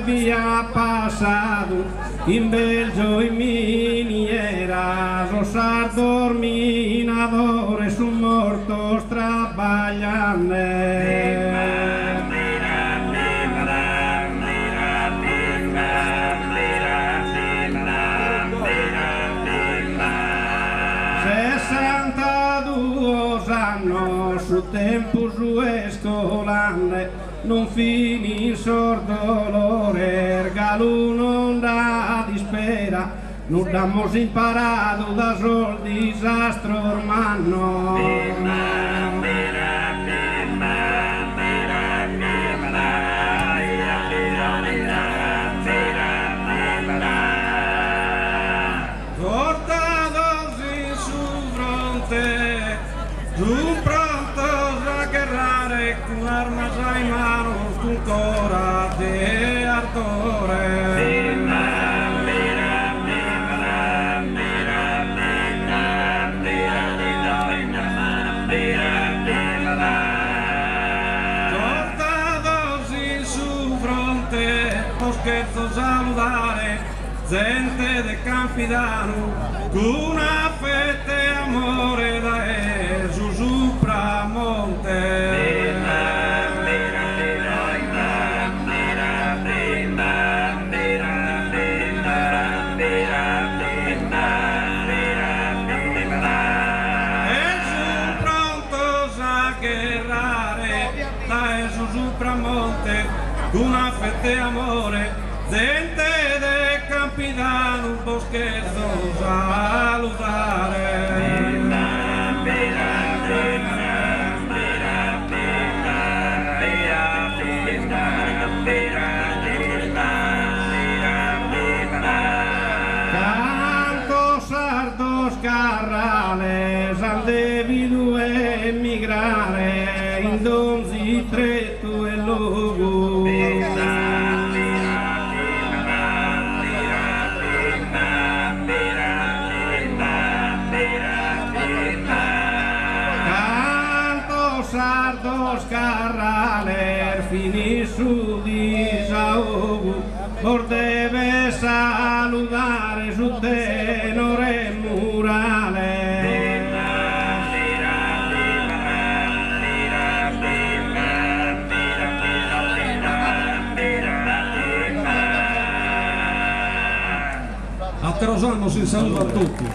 había pasado en Belgio y miniera, los adorminadores son mortos trabajando. Su tempo su escolane non finì sor dolore, ergalo non da dispera, non damos imparado da sol disastro hermano. Cortados in su fronte, giù prontos a guerrare con armas in mano, con coraggio e ardore. Cortados in su fronte, scherzo salutare, gente de Campidano, con una fete amore da su Supramonte. Supramonte, una fete amore, gente de Campidano, un boschetto salutare. Canto sardos carrales, al debido emigrare, in donzi tretto e logo. Canto sardos carraler, finì su disahogo, por deve saludare su tenore murale. A Terosanno si saluta a tutti.